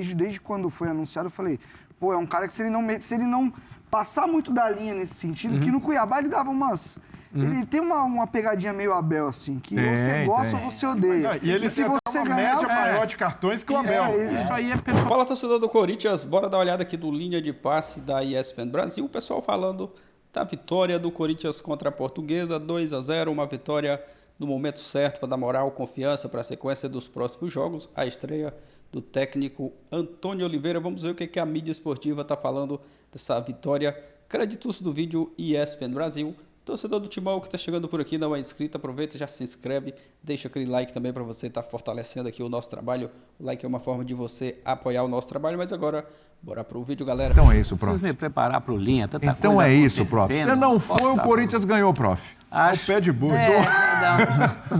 desde quando foi anunciado, eu falei, pô, é um cara que se ele não passar muito da linha nesse sentido, que no Cuiabá ele dava umas... Ele tem uma pegadinha meio Abel, assim, que você gosta ou você odeia. E ele se tem você uma ganhar, média maior de cartões que o Abel. Isso aí é pessoal. Fala, torcedor do Corinthians, bora dar uma olhada aqui do linha de passe da ESPN Brasil. O pessoal falando da vitória do Corinthians contra a Portuguesa, 2-0, uma vitória no momento certo para dar moral, confiança para a sequência dos próximos jogos. A estreia do técnico Antônio Oliveira. Vamos ver o que a mídia esportiva está falando dessa vitória. Créditos do vídeo ESPN Brasil. Torcedor do Timão que está chegando por aqui, não é inscrito, aproveita, já se inscreve, deixa aquele like também para você estar fortalecendo aqui o nosso trabalho. O like é uma forma de você apoiar o nosso trabalho, mas agora, bora pro vídeo, galera. Então é isso, prof. Preciso me preparar pro linha, tanta Então coisa é isso, prof. acontecendo. Se não foi, o Corinthians ganhou, prof. Acho... O pé de burro.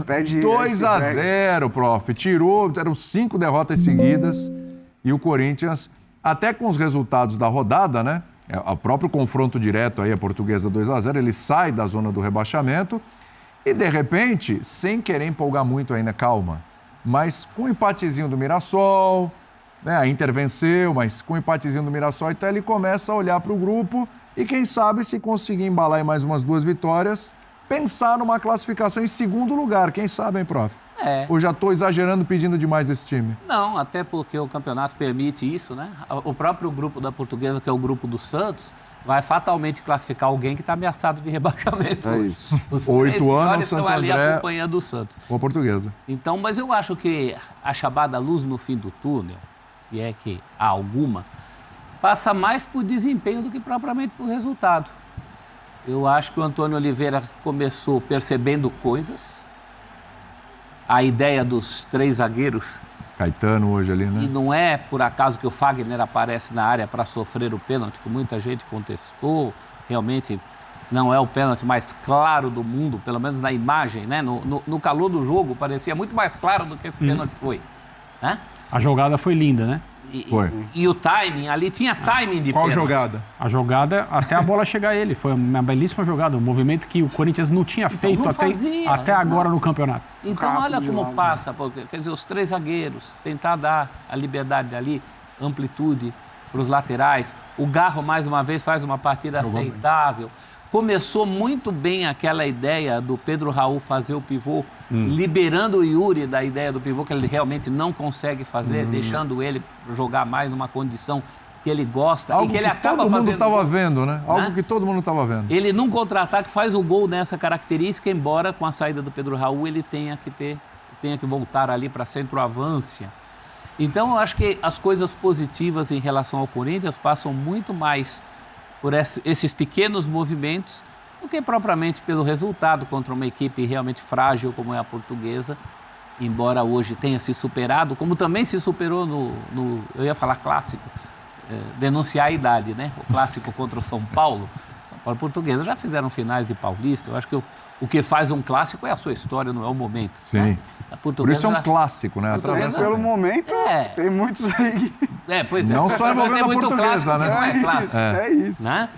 pé de 2-0, prof. Tirou, eram 5 derrotas seguidas e o Corinthians, até com os resultados da rodada, né? O próprio confronto direto aí, a Portuguesa 2-0, ele sai da zona do rebaixamento e, de repente, sem querer empolgar muito ainda, calma, mas com o empatezinho do Mirassol, né, a Inter venceu, mas com o empatezinho do Mirassol, então ele começa a olhar para o grupo e, quem sabe, se conseguir embalar em mais umas 2 vitórias, pensar numa classificação em segundo lugar, quem sabe, hein, prof? Ou já estou exagerando, pedindo demais desse time? Não, até porque o campeonato permite isso, né? O próprio grupo da Portuguesa, que é o grupo do Santos, vai fatalmente classificar alguém que está ameaçado de rebaixamento. É isso. Os 8 anos, estão Santo ali André acompanhando o Santos. ou a Portuguesa. Então, mas eu acho que a chamada luz no fim do túnel, se é que há alguma, passa mais por desempenho do que propriamente por resultado. Eu acho que o Antônio Oliveira começou percebendo coisas. A ideia dos 3 zagueiros. Caetano hoje ali, né? E não é por acaso que o Fagner aparece na área para sofrer o pênalti, que muita gente contestou. Realmente não é o pênalti mais claro do mundo, pelo menos na imagem, né? No calor do jogo, parecia muito mais claro do que esse pênalti foi. Né? A jogada foi linda, né? Foi. E o timing, ali tinha timing de Qual pênalti. jogada? A jogada, até a bola chegar a ele. Foi uma belíssima jogada. Um movimento que o Corinthians não tinha feito não até fazia, agora no campeonato. Então, Rápido olha de como lado. passa, porque, quer dizer, os 3 zagueiros, tentar dar a liberdade dali, amplitude para os laterais. O Garro, mais uma vez, faz uma partida aceitável. Começou muito bem aquela ideia do Pedro Raul fazer o pivô, liberando o Yuri da ideia do pivô, que ele realmente não consegue fazer, deixando ele jogar mais numa condição que ele gosta Algo e que ele que acaba todo mundo fazendo. estava vendo, né? Algo Né? que todo mundo estava vendo. Ele, num contra-ataque, faz o gol nessa característica, embora com a saída do Pedro Raul ele tenha que voltar ali para centroavância. Então, eu acho que as coisas positivas em relação ao Corinthians passam muito mais por esses pequenos movimentos do que propriamente pelo resultado contra uma equipe realmente frágil como é a Portuguesa, embora hoje tenha se superado, como também se superou eu ia falar clássico, denunciar a idade, né? O clássico contra o São Paulo. São Paulo e Portuguesa já fizeram finais de Paulista. Eu acho que o que faz um clássico é a sua história, não é o momento. Sim. Né? A Por Portuguesa isso é um já... clássico, né? Portuguesa- Pelo momento, É. tem muitos aí. Pois é. Não só envolvendo tem a muito Portuguesa, clássico né? que não é clássico. É isso. Né?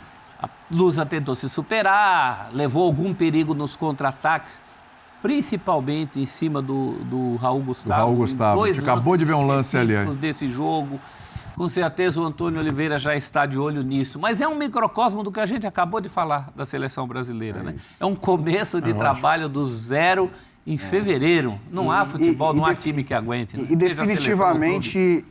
A Lusa tentou se superar, levou algum perigo nos contra-ataques, principalmente em cima do Raul Gustavo. Raul Gustavo. Em A gente acabou de ver um lance ali. específicos desse jogo. Com certeza o Antônio Oliveira já está de olho nisso. Mas é um microcosmo do que a gente acabou de falar da seleção brasileira. Né? É um começo de trabalho do zero em fevereiro. Não há futebol, não há time que aguente. Né? E definitivamente,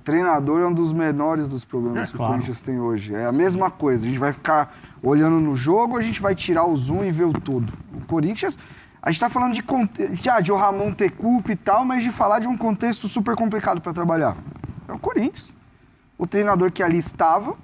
treinador é um dos menores dos problemas que o Corinthians tem hoje. É a mesma coisa. A gente vai ficar olhando no jogo, a gente vai tirar o zoom e ver o todo. O Corinthians, a gente está falando de o Ramon ter culpa e tal, mas de falar de um contexto super complicado para trabalhar. É o Corinthians. O treinador que ali estava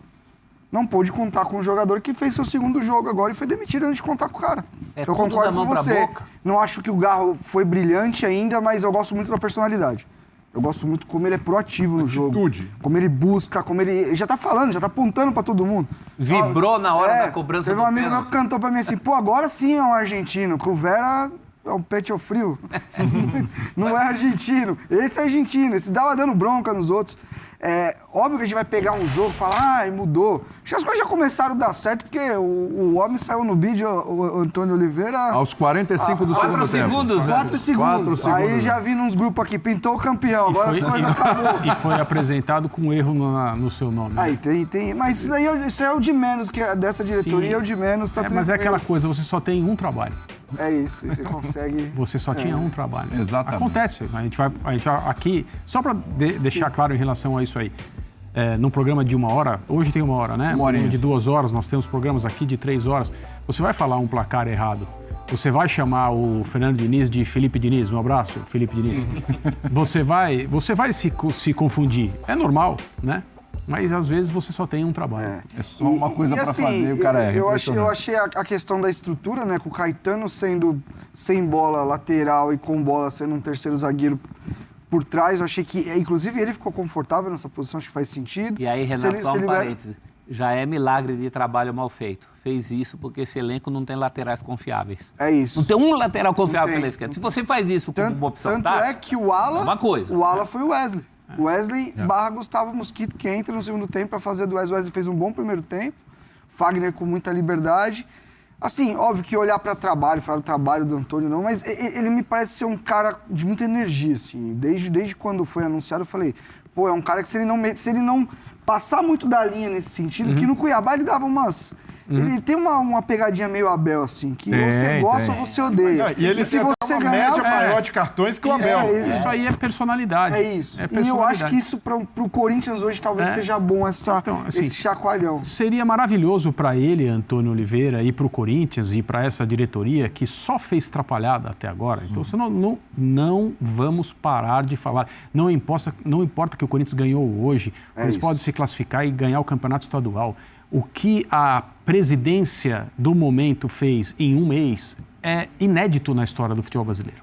não pôde contar com o jogador que fez seu segundo jogo agora e foi demitido antes de contar com o cara. É Eu tudo concordo da mão com pra você. boca. Não acho que o Garro foi brilhante ainda, mas eu gosto muito da personalidade. Eu gosto muito como ele é proativo no jogo. Como ele busca, como ele já tá falando, já tá apontando pra todo mundo. Vibrou na hora da cobrança Teve do um amigo meu pênalti. que cantou pra mim assim, pô, agora sim é um argentino, que o Vera É um pecho frio. Não é argentino. Esse é argentino. Esse dava dando bronca nos outros. Óbvio que a gente vai pegar um jogo e falar, mudou. Acho que as coisas já começaram a dar certo, porque o homem saiu no vídeo, o Antônio Oliveira... Aos 45 do segundo tempo. 4 segundos. Aí já vi nos grupos aqui, pintou o campeão, agora as coisas acabou. E foi apresentado com um erro no seu nome. Aí tem. Mas isso é o de menos, que é dessa diretoria, é o de menos, tá mas é aquela coisa, você só tem um trabalho. É isso, você consegue... Você só tinha um trabalho. Exatamente. Acontece. A gente vai aqui, só para deixar claro em relação a isso aí. Num programa de 1 hora, hoje tem 1 hora, né? Um programa de 2 horas, nós temos programas aqui de 3 horas. Você vai falar um placar errado. Você vai chamar o Fernando Diniz de Felipe Diniz. Um abraço, Felipe Diniz. Você vai se confundir. É normal, né? Mas às vezes você só tem um trabalho. É só uma coisa para assim, fazer e o cara erra. Eu achei a questão da estrutura, né? Com o Caetano sendo sem bola lateral e com bola sendo um terceiro zagueiro por trás, eu achei que, inclusive, ele ficou confortável nessa posição, acho que faz sentido. E aí, Renato, só um parêntese. Já é milagre de trabalho mal feito. Fez isso porque esse elenco não tem laterais confiáveis. É isso. Não tem um lateral confiável pela esquerda. Se você faz isso com uma opção tática, é que o Ala... uma coisa. O Ala foi o Wesley. Wesley barra Gustavo Mosquito, que entra no segundo tempo para fazer do Wesley. Fez um bom primeiro tempo. Fagner com muita liberdade. Assim, óbvio que olhar para trabalho, falar do trabalho do Antônio não, mas ele me parece ser um cara de muita energia, assim. Desde quando foi anunciado, eu falei, é um cara que se ele não passar muito da linha nesse sentido, que no Cuiabá ele dava umas... Ele tem uma pegadinha meio Abel, assim, que você gosta ou você odeia. E ele se tem você uma ganhar, média maior de cartões que o Abel. Isso aí é personalidade. É isso. E eu acho que isso pro Corinthians hoje talvez seja bom, esse chacoalhão. Seria maravilhoso para ele, Antônio Oliveira, e para o Corinthians e para essa diretoria que só fez trapalhada até agora. Então, não vamos parar de falar. Não importa que o Corinthians ganhou hoje, eles podem se classificar e ganhar o campeonato estadual. O que a presidência do momento fez em um mês é inédito na história do futebol brasileiro.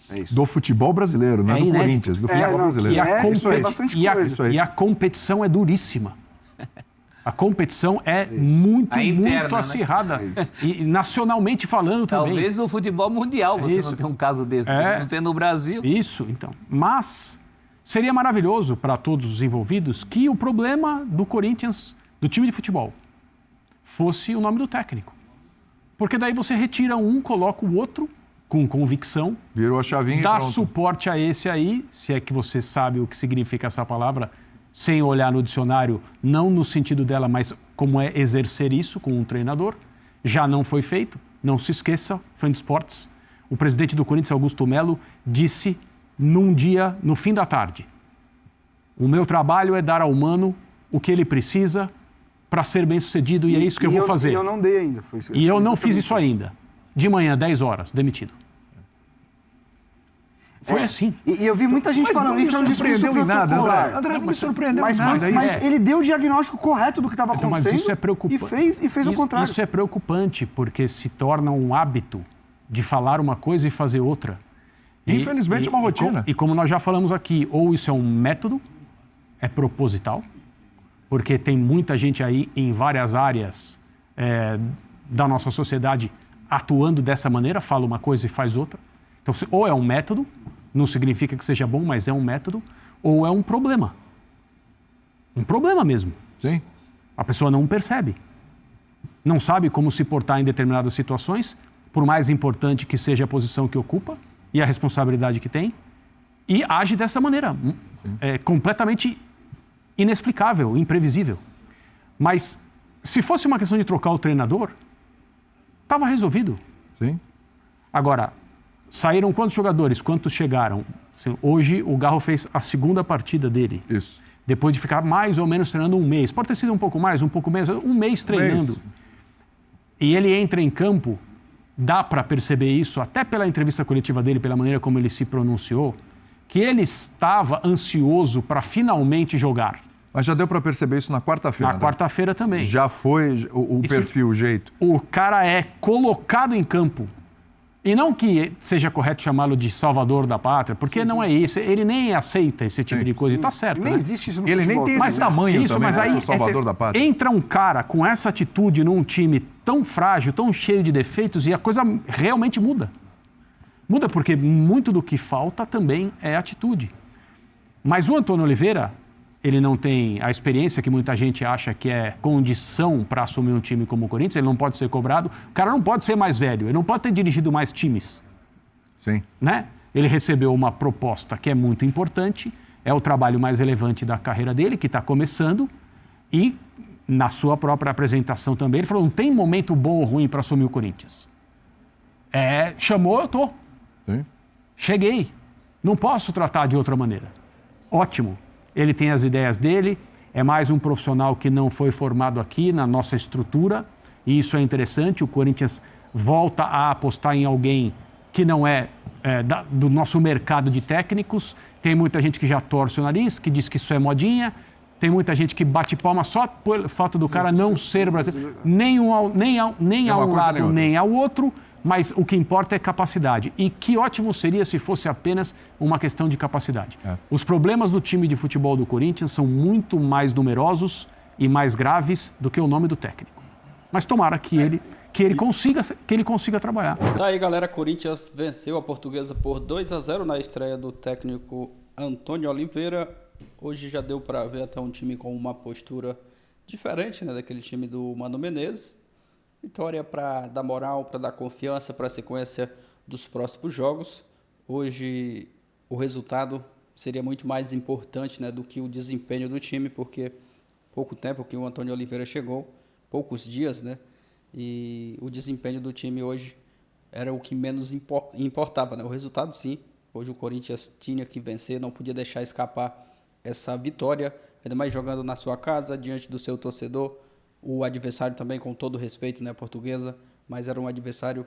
É isso. Do futebol brasileiro, não é do inédito. Corinthians, do futebol brasileiro. E a competição é duríssima. A competição é muito acirrada. Né? E nacionalmente falando também. Talvez no futebol mundial você não tenha um caso desse, não tem no Brasil. Isso, então. Mas seria maravilhoso para todos os envolvidos que o problema do Corinthians, do time de futebol, fosse o nome do técnico. Porque daí você retira um, coloca o outro com convicção. Virou a chavinha dá e pronto. Suporte a esse aí, se é que você sabe o que significa essa palavra, sem olhar no dicionário, não no sentido dela, mas como é exercer isso com um treinador. Já não foi feito. Não se esqueça, Fã de Esportes, o presidente do Corinthians, Augusto Melo, disse num dia, no fim da tarde, o meu trabalho é dar ao humano o que ele precisa para ser bem-sucedido e é isso que eu vou fazer. E eu não dei ainda. E eu não fiz isso ainda. De manhã, 10 horas, demitido. Foi assim. E eu vi muita gente falando isso, é um discurso protocolar. André, não me surpreendeu mas ele deu o diagnóstico correto do que estava acontecendo. Mas isso é preocupante. E fez o contrário. Isso é preocupante, porque se torna um hábito de falar uma coisa e fazer outra. Infelizmente é uma rotina. E como nós já falamos aqui, ou isso é um método, é proposital, porque tem muita gente aí em várias áreas da nossa sociedade atuando dessa maneira, fala uma coisa e faz outra. Então, ou é um método, não significa que seja bom, mas é um método, ou é um problema. Um problema mesmo. Sim. A pessoa não percebe. Não sabe como se portar em determinadas situações, por mais importante que seja a posição que ocupa e a responsabilidade que tem, e age dessa maneira. É completamente inexplicável, imprevisível. Mas, se fosse uma questão de trocar o treinador, estava resolvido. Sim. Agora, saíram quantos jogadores? Quantos chegaram? Hoje, o Garro fez a segunda partida dele. Isso. Depois de ficar mais ou menos treinando um mês. Pode ter sido um pouco mais, um pouco menos. Um mês treinando. E ele entra em campo, dá para perceber isso, até pela entrevista coletiva dele, pela maneira como ele se pronunciou, que ele estava ansioso para finalmente jogar. Mas já deu para perceber isso na quarta-feira. Na quarta-feira também. Já foi o perfil, o jeito. O cara é colocado em campo. E não que seja correto chamá-lo de salvador da pátria, porque não é isso. Ele nem aceita esse tipo de coisa. E tá certo. Nem né? existe isso no Ele futebol. nem tem esse tamanho isso, também, mas aí o salvador da pátria. Entra um cara com essa atitude num time tão frágil, tão cheio de defeitos, e a coisa realmente muda. Muda porque muito do que falta também é atitude. Mas o Antônio Oliveira, ele não tem a experiência que muita gente acha que é condição para assumir um time como o Corinthians, ele não pode ser cobrado. O cara não pode ser mais velho, ele não pode ter dirigido mais times. Sim. Né? Ele recebeu uma proposta que é muito importante, é o trabalho mais relevante da carreira dele, que está começando, e na sua própria apresentação também, ele falou, não tem momento bom ou ruim para assumir o Corinthians. Chamou, eu tô. Sim. Cheguei. Não posso tratar de outra maneira. Ótimo. Ele tem as ideias dele, é mais um profissional que não foi formado aqui na nossa estrutura, e isso é interessante. O Corinthians volta a apostar em alguém que não é, do nosso mercado de técnicos. Tem muita gente que já torce o nariz, que diz que isso é modinha. Tem muita gente que bate palma só pelo fato do cara não ser brasileiro. Nem a um lado, nem ao outro. Mas o que importa é capacidade. E que ótimo seria se fosse apenas uma questão de capacidade. Os problemas do time de futebol do Corinthians são muito mais numerosos e mais graves do que o nome do técnico. Mas tomara que ele consiga trabalhar. Tá aí, galera. Corinthians venceu a Portuguesa por 2-0 na estreia do técnico Antônio Oliveira. Hoje já deu para ver até um time com uma postura diferente, né, daquele time do Mano Menezes. Vitória para dar moral, para dar confiança para a sequência dos próximos jogos. Hoje o resultado seria muito mais importante, né, do que o desempenho do time, porque pouco tempo que o Antônio Oliveira chegou, poucos dias, né, e o desempenho do time hoje era o que menos importava, né? O resultado, sim. Hoje o Corinthians tinha que vencer, não podia deixar escapar essa vitória, ainda mais jogando na sua casa, diante do seu torcedor. O adversário também, com todo respeito, né, Portuguesa, mas era um adversário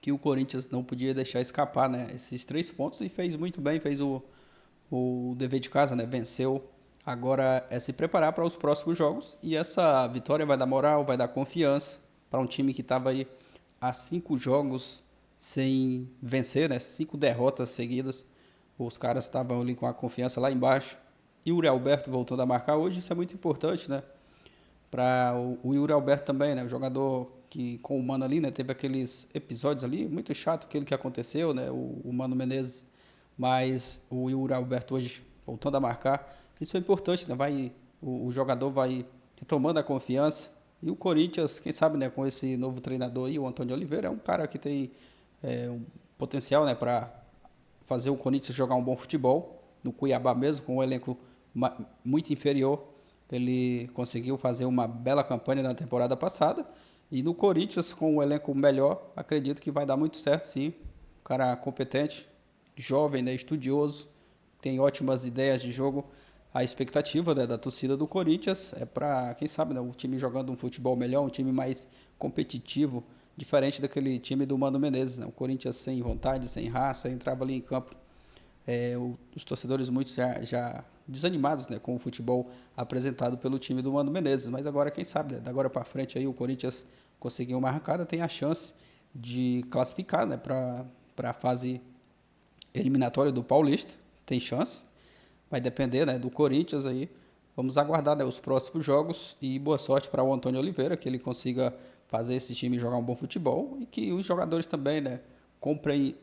que o Corinthians não podia deixar escapar, né, esses 3 pontos, e fez muito bem, fez o dever de casa, né, venceu. Agora é se preparar para os próximos jogos, e essa vitória vai dar moral, vai dar confiança para um time que estava aí há 5 jogos sem vencer, né, 5 derrotas seguidas. Os caras estavam ali com a confiança lá embaixo. E o Yuri Alberto voltando a marcar hoje, isso é muito importante, né? Para o Yuri Alberto também, né? O jogador que com o Mano ali, né? Teve aqueles episódios ali, muito chato aquilo que aconteceu, né? O Mano Menezes, mas o Yuri Alberto hoje voltando a marcar, isso é importante, né? O jogador vai retomando a confiança. E o Corinthians, quem sabe, né? Com esse novo treinador aí, o Antônio Oliveira, é um cara que tem um potencial, né? Para fazer o Corinthians jogar um bom futebol. No Cuiabá mesmo, com um elenco muito inferior, ele conseguiu fazer uma bela campanha na temporada passada. E no Corinthians, com um elenco melhor, acredito que vai dar muito certo, sim. Um cara competente, jovem, né, estudioso, tem ótimas ideias de jogo. A expectativa, né, da torcida do Corinthians é para, quem sabe, né, o time jogando um futebol melhor, um time mais competitivo, diferente daquele time do Mano Menezes, né? O Corinthians sem vontade, sem raça, entrava ali em campo. Os torcedores muitos já desanimados, né, com o futebol apresentado pelo time do Mano Menezes. Mas agora, quem sabe, né, da agora para frente aí o Corinthians conseguiu uma arrancada, tem a chance de classificar, né, para a fase eliminatória do Paulista. Tem chance, vai depender, né, do Corinthians aí. Vamos aguardar, né, os próximos jogos, e boa sorte para o Antônio Oliveira, que ele consiga fazer esse time jogar um bom futebol, e que os jogadores também, né, comprem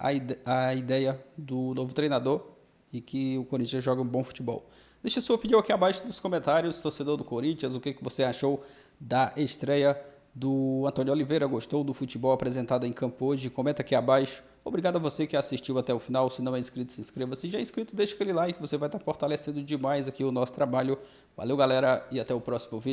a ideia do novo treinador e que o Corinthians jogue um bom futebol. Deixe sua opinião aqui abaixo nos comentários, torcedor do Corinthians, o que você achou da estreia do Antônio Oliveira? Gostou do futebol apresentado em campo hoje? Comenta aqui abaixo. Obrigado a você que assistiu até o final. Se não é inscrito, se inscreva. Se já é inscrito, deixa aquele like, você vai estar fortalecendo demais aqui o nosso trabalho. Valeu, galera, e até o próximo vídeo.